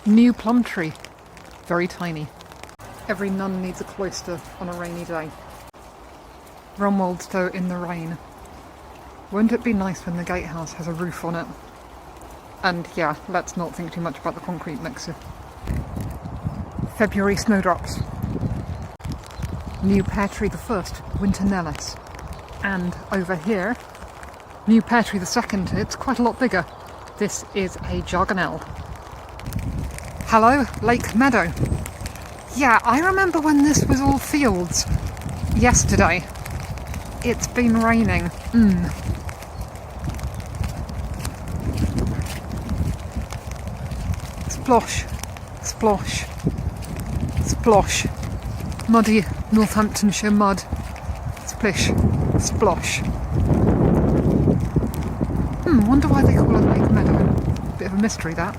New plum tree. Very tiny. Every nun needs a cloister on a rainy day. Rumwoldstow in the rain. Won't it be nice when the gatehouse has a roof on it? And yeah, let's not think too much about the concrete mixer. February snowdrops. New pear tree the first, winter nellis. And over here, new pear tree the second, it's quite a lot bigger. This is a jargonelle. Hello, Lake Meadow. Yeah, I remember when this was all fields. Yesterday. It's been raining. Splosh, splosh, splosh. Muddy Northamptonshire mud. Splish, splosh. Wonder why they call it Lake Meadow. Bit of a mystery, that.